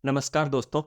नमस्कार दोस्तों,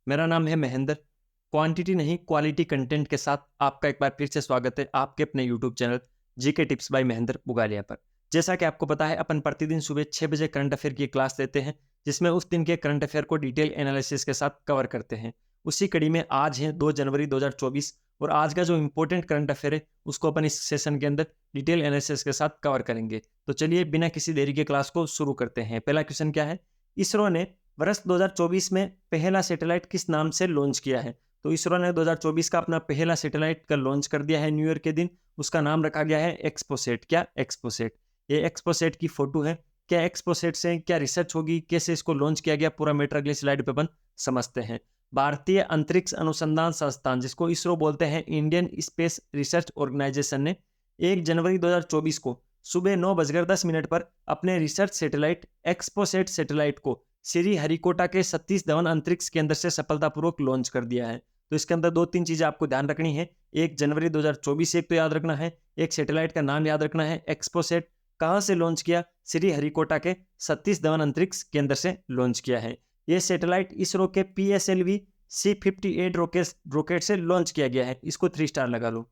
मेरा नाम है महेंद्र। क्वांटिटी नहीं क्वालिटी कंटेंट के साथ आपका एक बार फिर से स्वागत है आपके अपने YouTube channel GK tips by Mahendra Bugalia पर। जैसा कि आपको पता है अपन प्रतिदिन सुबह 6 बजे करंट अफेयर की क्लास लेते हैं, जिसमें उस दिन के करंट अफेयर को डिटेल एनालिसिस के साथ कवर करते हैं। उसी कड़ी में आज है 2 जनवरी 2024 और आज का जो इंपॉर्टेंट करंट अफेयर है उसको अपन इस सेशन के अंदर डिटेल एनालिसिस के साथ कवर करेंगे। तो चलिए बिना किसी देरी के क्लास को शुरू करते हैं। पहला क्वेश्चन क्या है? इसरो ने वर्ष 2024 में पहला सैटेलाइट किस नाम से लॉन्च किया है? तो इसरो ने 2024 का अपना पहला सैटेलाइट का लॉन्च कर दिया है न्यू ईयर के दिन। उसका नाम रखा गया है एक्सपोसेट। क्या एक्सपोसेट? ये एक्सपोसेट की फोटो है। क्या एक्सपोसेट से क्या रिसर्च होगी, कैसे इसको लॉन्च किया गया, पूरा मैटर अगली स्लाइड पे अपन समझते हैं। भारतीय अंतरिक्ष अनुसंधान संस्थान, जिसको इसरो बोलते हैं, इंडियन स्पेस रिसर्च ऑर्गेनाइजेशन ने 1 जनवरी 2024 को सुबह 9:10 पर अपने रिसर्च सैटेलाइट एक्सपोसेट सैटेलाइट को श्री हरिकोटा के सतीश धवन अंतरिक्ष केंद्र से सफलतापूर्वक लॉन्च कर दिया है। तो इसके अंदर 2-3 चीजें आपको ध्यान रखनी है। 1 जनवरी 2024 एक तो याद रखना है, एक सैटेलाइट का नाम याद रखना है एक्सपोसेट। कहां से लॉन्च किया? श्री हरिकोटा के सतीश धवन अंतरिक्ष केंद्र से लॉन्च किया है। यह सैटेलाइट इसरो के PSLV C58 रॉकेट से लॉन्च किया गया है। इसको 3 स्टार लगा लो।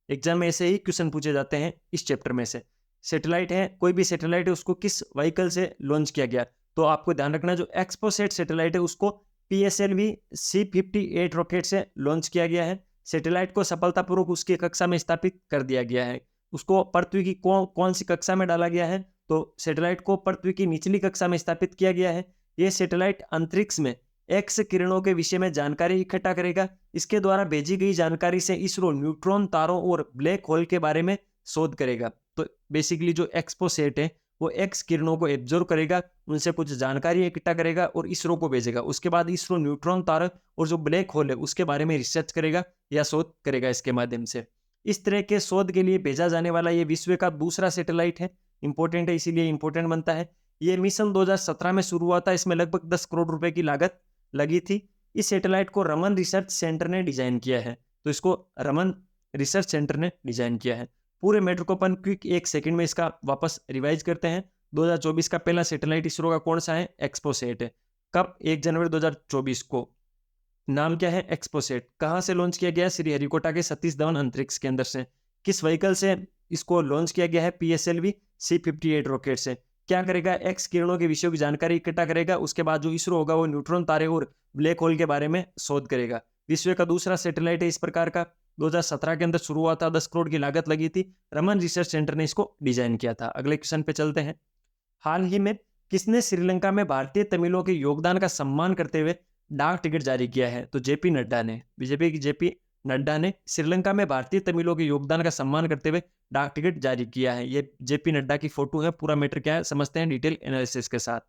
एग्जाम में ऐसे ही क्वेश्चन पूछे जाते हैं इस चैप्टर में से। सैटेलाइट है, कोई भी सैटेलाइट है, उसको किस व्हीकल से लॉन्च किया गया? तो आपको ध्यान रखना, जो एक्सपोसेट सैटेलाइट है उसको PSLV C58 रॉकेट से लॉन्च किया गया है। सैटेलाइट को सफलतापूर्वक उसकी कक्षा में स्थापित कर दिया गया है। उसको पृथ्वी की कौन सी कक्षा में डाला गया है? तो सैटेलाइट को पृथ्वी की निचली कक्षा में स्थापित किया गया है। यह सैटेलाइट अंतरिक्ष में एक्स किरणों के विषय में जानकारी इकट्ठा करेगा। इसके द्वारा भेजी गई जानकारी से इसरो न्यूट्रॉन तारों और ब्लैक होल के बारे में शोध करेगा। तो बेसिकली जो एक्सपोसेट है वो एक्स किरणों को एब्जॉर्व करेगा, उनसे कुछ जानकारी इकट्ठा करेगा और इसरो को भेजेगा। उसके बाद इसरो न्यूट्रॉन तारे और जो ब्लैक होल है उसके बारे में रिसर्च करेगा या शोध करेगा इसके माध्यम से। इस तरह के शोध के लिए भेजा जाने वाला ये विश्व का दूसरा सैटेलाइट है। इंपॉर्टेंट है, इसीलिए इंपॉर्टेंट बनता है। ये मिशन 2017 में शुरू हुआ था। इसमें लगभग 10 करोड़ रुपए की लागत लगी थी। इस सैटेलाइट को रमन रिसर्च सेंटर ने डिजाइन किया है। तो इसको रमन रिसर्च सेंटर ने डिजाइन किया है। पूरे मैटर को अपन क्विक 1 सेकंड में इसका वापस रिवाइज करते हैं। 2024 का पहला सैटेलाइट इसरो का कौन सा है? एक्सपोसेट है। कब? 1 जनवरी 2024 को। नाम क्या है? एक्सपोसेट। कहां से लॉन्च किया गया? श्री हरिकोटा के सतीश धवन अंतरिक्ष केंद्र से। किस व्हीकल से इसको लॉन्च किया गया है? PSLV C58 रॉकेट से। क्या करेगा? एक्स किरणों के विषयों की जानकारी इकट्ठा करेगा। उसके बाद जो इसरो होगा वो न्यूट्रॉन तारे और ब्लैक होल के बारे में शोध करेगा। विश्व का दूसरा सैटेलाइट है इस प्रकार का। 2017 के अंदर शुरू हुआ था, 10 करोड़ की लागत लगी थी। रमन रिसर्च सेंटर ने इसको डिजाइन किया था। अगले क्वेश्चन पे चलते हैं। हाल ही में किसने श्रीलंका में भारतीय तमिलों के योगदान का सम्मान करते हुए डाक टिकट जारी किया है? तो JP नड्डा ने, बीजेपी की JP नड्डा ने श्रीलंका में भारतीय तमिलों के योगदान का सम्मान करते हुए डाक टिकट जारी किया है। ये JP नड्डा की फोटो है। पूरा मैटर क्या है समझते हैं डिटेल एनालिसिस के साथ।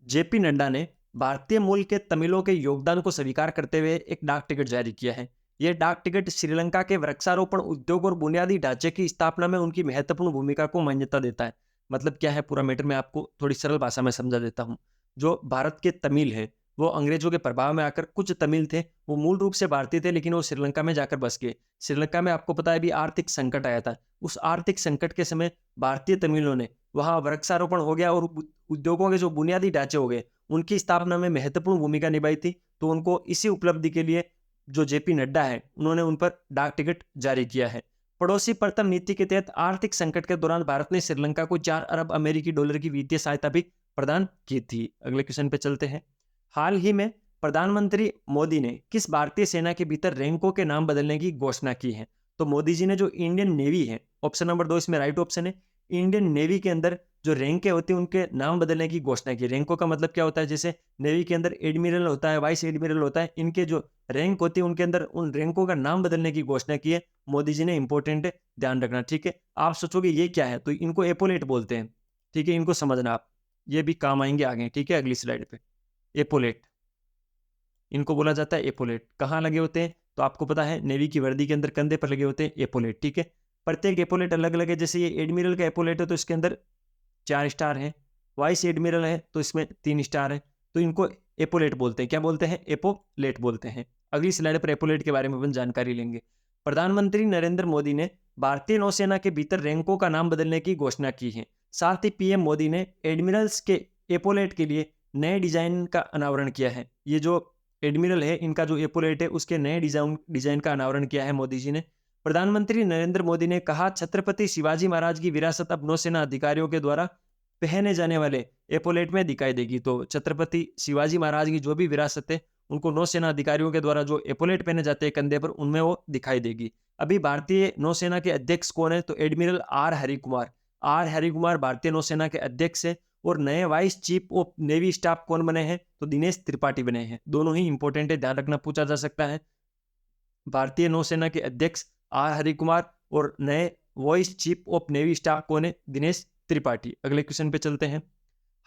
JP नड्डा ने भारतीय मूल के तमिलों के योगदान को स्वीकार करते हुए एक डाक टिकट जारी किया है। यह डाक टिकट श्रीलंका के वृक्षारोपण उद्योग और बुनियादी ढांचे की स्थापना में उनकी महत्वपूर्ण भूमिका को मान्यता देता है। मतलब क्या है पूरा मैटर, मैं आपको थोड़ी सरल भाषा में समझा देता हूँ। जो भारत के तमिल है वो अंग्रेजों के प्रभाव में आकर, कुछ तमिल थे वो मूल रूप से भारतीय थे लेकिन वो श्रीलंका में जाकर बस गए। श्रीलंका में आपको पता है अभी आर्थिक संकट आया था। उस आर्थिक संकट के समय भारतीय तमिलों ने वहां वृक्षारोपण हो गया और उद्योगों के जो बुनियादी ढांचे हो गए उनकी स्थापना में महत्वपूर्ण भूमिका निभाई थी। तो उनको इसी उपलब्धि के लिए जो JP नड्डा है उन्होंने उन पर डाक टिकट जारी किया है। पड़ोसी प्रथम नीति के तहत आर्थिक संकट के दौरान भारत ने श्रीलंका को 4 अरब अमेरिकी डॉलर की वित्तीय सहायता भी प्रदान की थी। अगले क्वेश्चन पे चलते हैं। हाल ही में प्रधानमंत्री मोदी ने किस भारतीय सेना के भीतर रैंकों के नाम बदलने की घोषणा की है? तो मोदी जी ने जो इंडियन नेवी है, ऑप्शन नंबर 2 इसमें राइट ऑप्शन है। इंडियन नेवी के अंदर जो रैंकें होती हैं उनके नाम बदलने की घोषणा की। रैंकों का मतलब क्या होता है? जैसे नेवी के अंदर एडमिरल होता है, वाइस एडमिरल होता है, इनके जो रैंक होती है उनके अंदर उन रैंकों का नाम बदलने की घोषणा की है मोदी जी ने। इंपॉर्टेंट है, ध्यान रखना, ठीक है। आप सोचोगे ये क्या है, तो इनको एपोलेट बोलते हैं, ठीक है। इनको समझना आप, ये भी काम आएंगे आगे, ठीक है। अगली स्लाइड पे एपोलेट, इनको बोला जाता है एपोलेट। कहाँ लगे होते हैं? तो आपको पता है नेवी की वर्दी के अंदर कंधे पर लगे होते हैं एपोलेट, ठीक है। प्रत्येक एपोलेट अलग अलग है। जैसे ये एडमिरल का एपोलेट है तो इसके अंदर 4 स्टार है। वाइस एडमिरल है तो इसमें 3 स्टार है। तो इनको एपोलेट बोलते हैं। क्या बोलते हैं? एपोलेट बोलते हैं। अगली स्लाइड पर एपोलेट के बारे में अपन जानकारी लेंगे। प्रधानमंत्री नरेंद्र मोदी ने भारतीय नौसेना के भीतर रैंकों का नाम बदलने की घोषणा की है। साथ ही PM मोदी ने एडमिरल्स के एपोलेट के लिए नए डिजाइन का अनावरण किया है। ये जो एडमिरल है, इनका जो एपोलेट है, उसके नए डिजाइन का अनावरण किया है मोदी जी ने। प्रधानमंत्री नरेंद्र मोदी ने कहा, छत्रपति शिवाजी महाराज की विरासत अब नौसेना अधिकारियों के द्वारा पहने जाने वाले एपोलेट में दिखाई देगी। तो छत्रपति शिवाजी महाराज की जो भी विरासत है, उनको नौसेना अधिकारियों के द्वारा जो एपोलेट पहने जाते हैं कंधे पर, उनमें वो दिखाई देगी। अभी भारतीय नौसेना के अध्यक्ष कौन है? तो admiral R Harikumar. R Harikumar भारतीय नौसेना के अध्यक्ष है। और नए vice chief of navy staff कौन बने हैं? तो दिनेश त्रिपाठी बने हैं। दोनों ही इंपॉर्टेंट है, ध्यान रखना, पूछा जा सकता है। भारतीय नौसेना के अध्यक्ष आर हरिकुमार और नए vice chief of navy staff कौन है? दिनेश त्रिपाठी। अगले क्वेश्चन पे चलते हैं।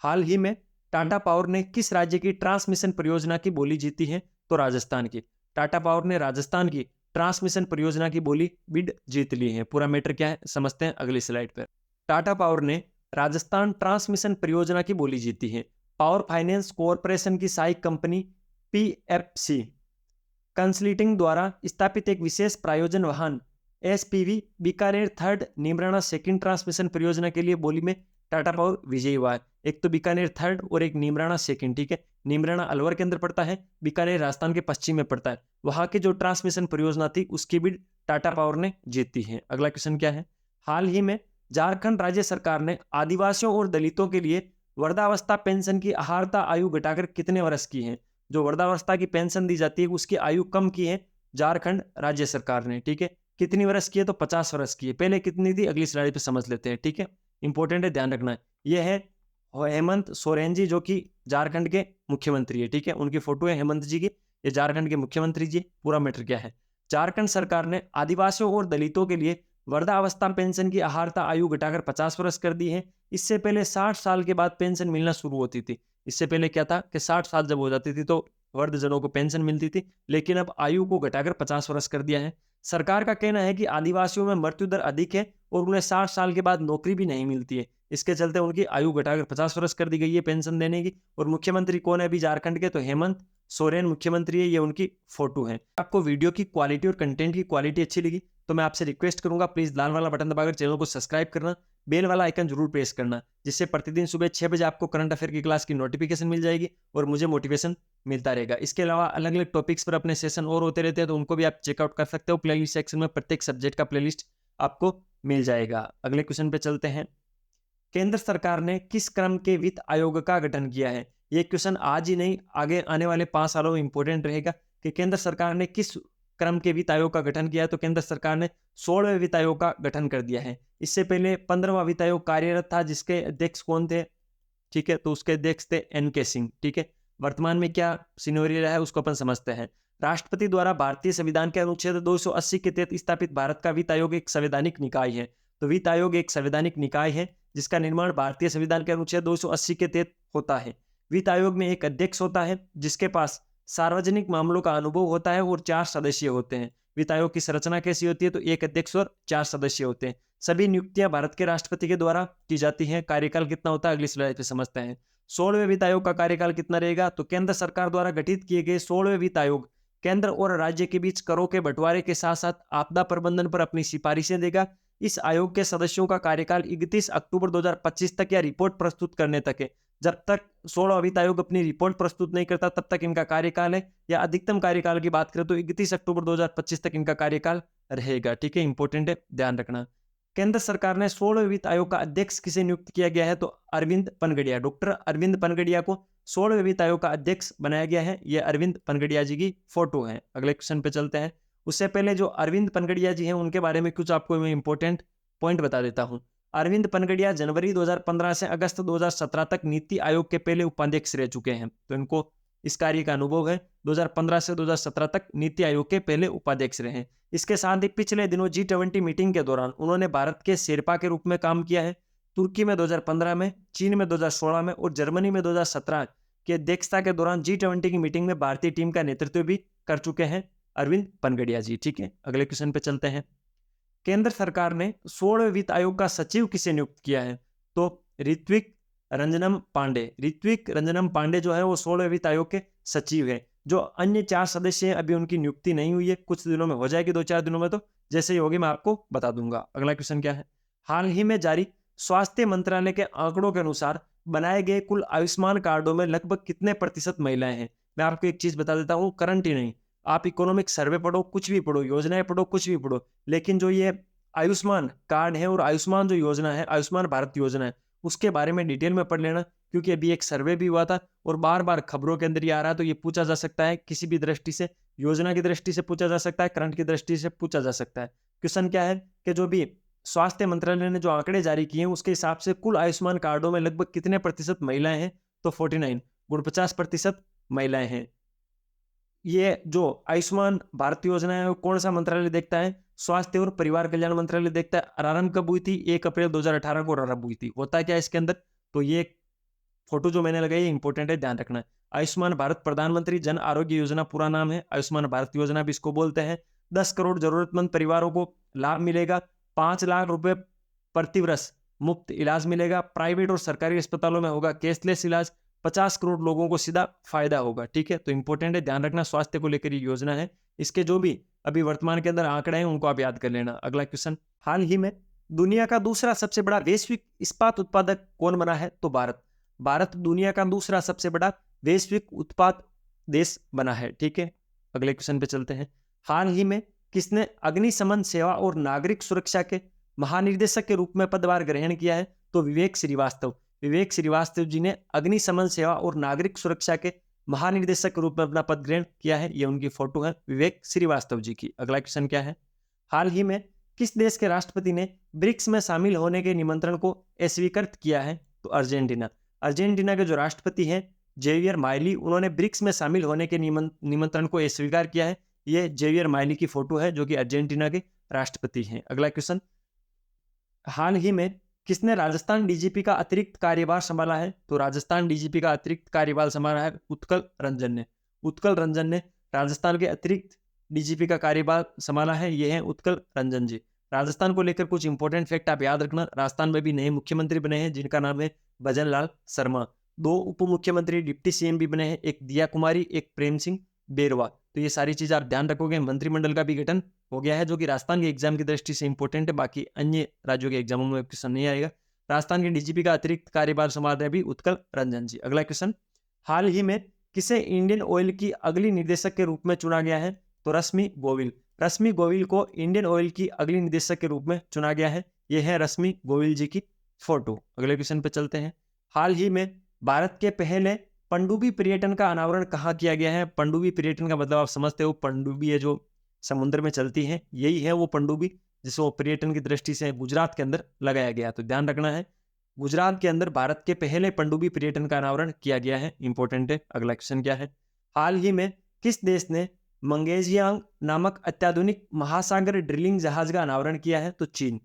हाल ही में टाटा पावर ने किस राज्य की ट्रांसमिशन परियोजना की बोली जीती है? तो राजस्थान की। टाटा पावर ने राजस्थान की ट्रांसमिशन परियोजना की बोली बिड जीत ली है। पूरा मैटर क्या है समझते हैं अगली स्लाइड पर। टाटा पावर ने राजस्थान ट्रांसमिशन परियोजना की बोली जीती है। पावर फाइनेंस कॉरपोरेशन की सहायक कंपनी पीएफसी कंसल्टिंग द्वारा स्थापित एक विशेष प्रायोजन वाहन SPV Bikaner third Neemrana second transmission परियोजना के लिए बोली में टाटा पावर विजयी हुआ है। एक तो बीकानेर थर्ड और एक नीमराणा सेकंड, ठीक है। नीमराणा अलवर के अंदर पड़ता है, बीकानेर राजस्थान के पश्चिम में पड़ता है। वहां की जो ट्रांसमिशन परियोजना थी उसकी भी टाटा पावर ने जीती है। अगला क्वेश्चन क्या है? हाल ही में झारखंड राज्य सरकार ने आदिवासियों और दलितों के लिए वृद्धावस्था पेंशन की आहारता आयु घटाकर कितने वर्ष की है? जो वृद्धावस्था की पेंशन दी जाती है उसकी आयु कम की है झारखंड राज्य सरकार ने, ठीक है। कितनी वर्ष की है? तो 50 वर्ष की है। पहले कितनी थी अगली स्लाइड पे समझ लेते हैं, ठीक है। इंपॉर्टेंट है, ध्यान रखना है। यह है हेमंत सोरेन जी, जो कि झारखंड के मुख्यमंत्री है, ठीक है। उनकी फोटो है हेमंत जी की, ये झारखंड के मुख्यमंत्री जी। पूरा मैटर क्या है? झारखंड सरकार ने आदिवासियों और दलितों के लिए वृद्धावस्था पेंशन की आहारता आयु घटाकर 50 वर्ष कर दी है। इससे पहले 60 साल के बाद पेंशन मिलना शुरू होती थी। इससे पहले क्या था कि 60 साल जब हो जाती थी तो वृद्धजनों को पेंशन मिलती थी, लेकिन अब आयु को घटाकर 50 वर्ष कर दिया है। सरकार का कहना है कि आदिवासियों में मृत्यु दर अधिक है और उन्हें 60 साल के बाद नौकरी भी नहीं मिलती है। इसके चलते उनकी आयु घटाकर 50 वर्ष कर दी गई है पेंशन देने की। और मुख्यमंत्री कौन है अभी झारखंड के? तो हेमंत सोरेन मुख्यमंत्री है। ये उनकी फोटो है। आपको वीडियो की क्वालिटी और कंटेंट की क्वालिटी अच्छी लगी तो मैं आपसे रिक्वेस्ट करूंगा, प्लीज लाल वाला बटन दबाकर चैनल को सब्सक्राइब करना, बेल वाला आइकन जरूर प्रेस करना, जिससे प्रतिदिन सुबह 6 बजे आपको करंट अफेयर की क्लास की नोटिफिकेशन मिल जाएगी और मुझे मोटिवेशन मिलता रहेगा। इसके अलावा अलग अलग टॉपिक्स पर अपने सेशन और होते रहते हैं, तो उनको भी आप चेकआउट कर सकते हो। प्लेलिस्ट सेक्शन में प्रत्येक सब्जेक्ट का प्लेलिस्ट आपको मिल जाएगा। अगले क्वेश्चन पे चलते हैं। केंद्र सरकार ने किस क्रम के वित्त आयोग का गठन किया है? ये क्वेश्चन आज ही नहीं, आगे आने वाले 5 सालों में इंपॉर्टेंट रहेगा कि केंद्र सरकार ने किस क्रम के वित्त आयोग का गठन किया है। तो केंद्र सरकार ने 16वें वित्त आयोग का गठन कर दिया है। इससे पहले 15वां वित्त आयोग कार्यरत था, जिसके अध्यक्ष कौन थे? ठीक है, तो उसके अध्यक्ष थे एनके सिंह, ठीक है। वर्तमान में क्या सिनेरियो है उसको अपन समझते हैं। राष्ट्रपति द्वारा भारतीय संविधान के अनुच्छेद 280 के तहत स्थापित भारत का वित्त आयोग एक संवैधानिक निकाय है। तो वित्त आयोग एक संवैधानिक निकाय है जिसका निर्माण भारतीय संविधान के अनुच्छेद 280 के तहत होता है। वित्त आयोग में एक अध्यक्ष होता है जिसके पास सार्वजनिक मामलों का अनुभव होता है और 4 सदस्य होते हैं। वित्त आयोग की संरचना कैसी होती है? तो एक अध्यक्ष और 4 सदस्य होते हैं। सभी नियुक्तियां भारत के राष्ट्रपति के द्वारा की जाती हैं। कार्यकाल कितना होता है अगली स्लाइड पे समझते हैं। 16वें वित्त आयोग का कार्यकाल कितना रहेगा? तो केंद्र सरकार द्वारा गठित किए गए 16वें वित्त आयोग केंद्र और राज्य के बीच करों के बंटवारे के साथ साथ आपदा प्रबंधन पर अपनी सिफारिशें देगा। इस आयोग के सदस्यों का कार्यकाल 31 अक्टूबर 2025 तक या रिपोर्ट प्रस्तुत करने तक है। जब तक 16वां वित्त आयोग अपनी रिपोर्ट प्रस्तुत नहीं करता तब तक इनका कार्यकाल है। या अधिकतम कार्यकाल की बात करें तो 31 अक्टूबर 2025 तक इनका कार्यकाल रहेगा, ठीक है। इंपॉर्टेंट है, ध्यान रखना। केंद्र सरकार ने 16वें वित्त आयोग का अध्यक्ष किसे नियुक्त किया गया है? तो अरविंद पनगड़िया, डॉक्टर अरविंद पनगड़िया को 16वें वित्त आयोग का अध्यक्ष बनाया गया है। यह अरविंद पनगड़िया जी की फोटो है। अगले क्वेश्चन पे चलते हैं। उससे पहले जो अरविंद पनगड़िया जी हैं उनके बारे में कुछ आपको मैं इंपॉर्टेंट पॉइंट बता देता हूं। अरविंद पनगड़िया जनवरी 2015 से अगस्त 2017 तक नीति आयोग के पहले उपाध्यक्ष रह चुके हैं। तो इनको इस कार्य का अनुभव है। 2015 से 2017 तक नीति आयोग के पहले उपाध्यक्ष रहे। इसके साथ ही पिछले दिनों G20 मीटिंग के दौरान उन्होंने भारत के शेरपा के रूप में काम किया है। तुर्की में 2015 में, चीन में 2016 में और जर्मनी में 2017 की अध्यक्षता के दौरान G20 की मीटिंग में भारतीय टीम का नेतृत्व भी कर चुके हैं अरविंद पनगड़िया जी, ठीक है। अगले क्वेश्चन पे चलते हैं। केंद्र सरकार ने 16वें वित्त आयोग का सचिव किसे नियुक्त किया है? तो ऋत्विक रंजनम पांडे। ऋत्विक रंजनम पांडे जो है वो 16वें वित्त आयोग के सचिव है। जो अन्य 4 सदस्य हैं अभी उनकी नियुक्ति नहीं हुई है, कुछ दिनों में हो जाएगी, 2-4 दिनों में। तो जैसे ही होगी मैं आपको बता दूंगा। अगला क्वेश्चन क्या है? हाल ही में जारी स्वास्थ्य मंत्रालय के आंकड़ों के अनुसार बनाए गए कुल आयुष्मान कार्डों में लगभग कितने प्रतिशत महिलाएं हैं? मैं आपको एक चीज बता देता हूँ, करंट ही नहीं, आप इकोनॉमिक सर्वे पढ़ो, कुछ भी पढ़ो, योजनाएं पढ़ो, कुछ भी पढ़ो, लेकिन जो ये आयुष्मान कार्ड है और आयुष्मान जो योजना है, आयुष्मान भारत योजना है, उसके बारे में डिटेल में पढ़ लेना, क्योंकि अभी एक सर्वे भी हुआ था और बार बार खबरों के अंदर ये आ रहा है, तो ये पूछा जा सकता है किसी भी दृष्टि से, योजना की दृष्टि से पूछा जा सकता है, करंट की दृष्टि से पूछा जा सकता है। क्वेश्चन क्या है कि जो भी स्वास्थ्य मंत्रालय ने जो आंकड़े जारी किए हैं उसके हिसाब से कुल आयुष्मान कार्डों में लगभग कितने प्रतिशत महिलाएं हैं? तो 49, 49% महिलाएं हैं। ये जो आयुष्मान भारत योजना है वो कौन सा मंत्रालय देखता है? स्वास्थ्य और परिवार कल्याण मंत्रालय देखता है। आरंभ कब हुई थी? 1 अप्रैल 2018 को आरंभ हुई थी। होता क्या है इसके अंदर? तो ये फोटो जो मैंने लगाई है इंपॉर्टेंट है, ध्यान रखना है। आयुष्मान भारत प्रधानमंत्री जन आरोग्य योजना पूरा नाम है, आयुष्मान भारत योजना भी इसको बोलते हैं। 10 करोड़ जरूरतमंद परिवारों को लाभ मिलेगा। 5 लाख रुपए प्रति वर्ष मुफ्त इलाज मिलेगा। प्राइवेट और सरकारी अस्पतालों में होगा कैशलेस इलाज। 50 करोड़ लोगों को सीधा फायदा होगा। ठीक है, तो इंपॉर्टेंट है, ध्यान रखना, स्वास्थ्य को लेकर ये योजना है। इसके जो भी अभी वर्तमान के अंदर आंकड़े हैं उनको आप याद कर लेना। अगला क्वेश्चन, हाल ही में दुनिया का दूसरा सबसे बड़ा वैश्विक इस्पात उत्पादक कौन बना है? तो भारत। भारत दुनिया का दूसरा सबसे बड़ा वैश्विक उत्पाद देश बना है। ठीक है, अगले क्वेश्चन पे चलते हैं। हाल ही में किसने अग्निशमन सेवा और नागरिक सुरक्षा के महानिदेशक के रूप में पदभार ग्रहण किया है? तो विवेक श्रीवास्तव। विवेक श्रीवास्तव जी ने अग्निशमन सेवा और नागरिक सुरक्षा के महानिदेशक के रूप में अपना पद ग्रहण किया है। ये उनकी फोटो है विवेक श्रीवास्तव जी की। अगला क्वेश्चन क्या है? हाल ही में किस देश के राष्ट्रपति ने ब्रिक्स में शामिल होने के निमंत्रण को अस्वीकृत किया है? तो अर्जेंटीना। अर्जेंटीना के जो राष्ट्रपति हैं जेवियर माइली, उन्होंने ब्रिक्स में शामिल होने के निमंत्रण को अस्वीकार किया है। ये जेवियर माइली की फोटो है जो कि अर्जेंटीना के राष्ट्रपति हैं। अगला क्वेश्चन, हाल ही में किसने राजस्थान डीजीपी का अतिरिक्त कार्यभार संभाला है? तो राजस्थान डीजीपी का अतिरिक्त कार्यभार संभाला है उत्कल रंजन ने। उत्कल रंजन ने राजस्थान के अतिरिक्त डीजीपी का कार्यभार संभाला है। ये है उत्कल रंजन जी। राजस्थान को लेकर कुछ इंपॉर्टेंट फैक्ट आप याद रखना। राजस्थान में भी नए मुख्यमंत्री बने हैं जिनका नाम है भजन लाल शर्मा। 2 उप मुख्यमंत्री डिप्टी सीएम भी बने हैं, एक दिया कुमारी, एक प्रेम सिंह बेरवा। तो ये सारी चीजें आप ध्यान रखोगे। मंत्रिमंडल का भी गठन हो गया है जो कि राजस्थान के एग्जाम की दृष्टि से इंपॉर्टेंट है, बाकी अन्य राज्यों के एग्जामों में क्वेश्चन नहीं आएगा। राजस्थान के डीजीपी का अतिरिक्त कार्यभार संभाल रहे अभी उत्कल रंजन जी। अगला क्वेश्चन, हाल ही में किसे इंडियन ऑयल की अगली निदेशक के रूप में चुना गया है? तो रश्मि गोविल। रश्मि गोविल को इंडियन ऑयल की अगली निदेशक के रूप में चुना गया है। यह है रश्मि गोविल जी की फोटो। अगले क्वेश्चन पे चलते हैं। हाल ही में भारत के पहले पनडुब्बी पर्यटन का अनावरण कहाँ किया गया है? पनडुब्बी पर्यटन का मतलब आप समझते हो, पनडुब्बी है जो समुद्र में चलती है, यही है वो पनडुब्बी जिसको पर्यटन की दृष्टि से गुजरात के अंदर लगाया गया। तो ध्यान रखना है, गुजरात के अंदर भारत के पहले पनडुब्बी पर्यटन का अनावरण किया गया है। इंपॉर्टेंट है। अगला क्वेश्चन क्या है? हाल ही में किस देश ने मंगेजियांग नामक अत्याधुनिक महासागर ड्रिलिंग जहाज का अनावरण किया है? तो चीन।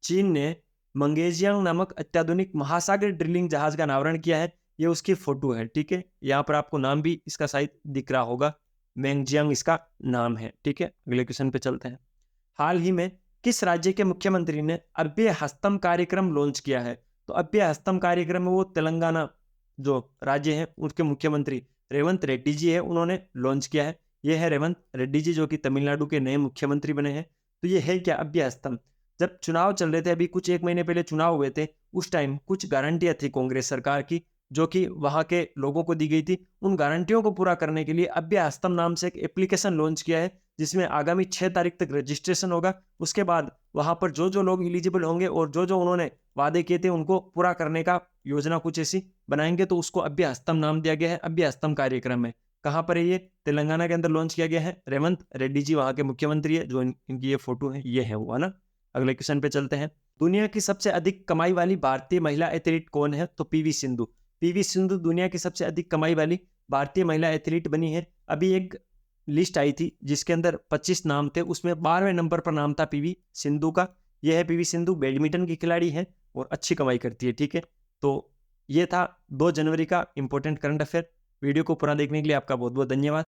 चीन ने मंगेजियांग नामक अत्याधुनिक महासागर ड्रिलिंग जहाज का अनावरण किया है। ये उसकी फोटो है। ठीक है, यहाँ पर आपको नाम भी इसका शायद दिख रहा होगा, मेंगजियांग इसका नाम है। ठीक है, अगले क्वेश्चन पे चलते हैं। हाल ही में किस राज्य के मुख्यमंत्री ने अभ्य हस्तम कार्यक्रम लॉन्च किया है? तो अभ्य हस्तम कार्यक्रम में वो तेलंगाना जो राज्य है उसके मुख्यमंत्री रेवंत रेड्डी जी है, उन्होंने लॉन्च किया है। ये है रेवंत रेड्डी जी जो कि तमिलनाडु के नए मुख्यमंत्री बने हैं। तो ये है क्या? अभ्य हस्तम। जब चुनाव चल रहे थे, अभी कुछ 1 महीने पहले चुनाव हुए थे, उस टाइम कुछ गारंटियां थी कांग्रेस सरकार की जो कि वहां के लोगों को दी गई थी। उन गारंटियों को पूरा करने के लिए अभ्य हस्तम नाम से एक एप्लीकेशन लॉन्च किया है जिसमें आगामी 6 तारीख तक रजिस्ट्रेशन होगा। उसके बाद वहां पर जो जो लोग एलिजिबल होंगे और जो जो उन्होंने वादे किए थे उनको पूरा करने का योजना कुछ ऐसी बनाएंगे, तो उसको अभ्य हस्तम नाम दिया गया है। अभ्य हस्तम कार्यक्रम में कहाँ पर है? ये तेलंगाना के अंदर लॉन्च किया गया है। रेवंत रेड्डी जी वहां के मुख्यमंत्री है, जो इनकी ये फोटो है, ये है वो, है ना। अगले क्वेश्चन पे चलते हैं। दुनिया की सबसे अधिक कमाई वाली भारतीय महिला एथलीट कौन है? तो पीवी सिंधु। पीवी सिंधु दुनिया की सबसे अधिक कमाई वाली भारतीय महिला एथलीट बनी है। अभी एक लिस्ट आई थी जिसके अंदर 25 नाम थे, उसमें 12वें नंबर पर नाम था पीवी सिंधु का। यह है पीवी सिंधु, बैडमिंटन की खिलाड़ी है और अच्छी कमाई करती है। ठीक है, तो ये था 2 जनवरी का इंपॉर्टेंट करंट अफेयर। वीडियो को पूरा देखने के लिए आपका बहुत बहुत धन्यवाद।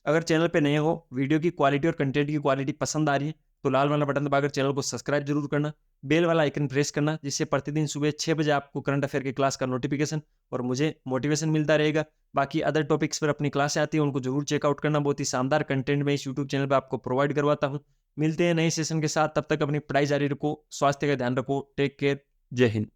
अगर चैनल पे नए हो, वीडियो की क्वालिटी और कंटेंट की क्वालिटी पसंद आ रही है तो लाल वाला बटन दबाकर चैनल को सब्सक्राइब जरूर करना, बेल वाला आइकन प्रेस करना, जिससे प्रतिदिन सुबह 6 बजे आपको करंट अफेयर की क्लास का नोटिफिकेशन और मुझे मोटिवेशन मिलता रहेगा। बाकी अदर टॉपिक्स पर अपनी क्लासें आती है, उनको जरूर चेकआउट करना। बहुत ही शानदार कंटेंट मैं इस यूट्यूब चैनल पर आपको प्रोवाइड करवाता हूँ। मिलते हैं नए सेशन के साथ, तब तक अपनी पढ़ाई जारी रखो, स्वास्थ्य का ध्यान रखो। टेक केयर, जय हिंद।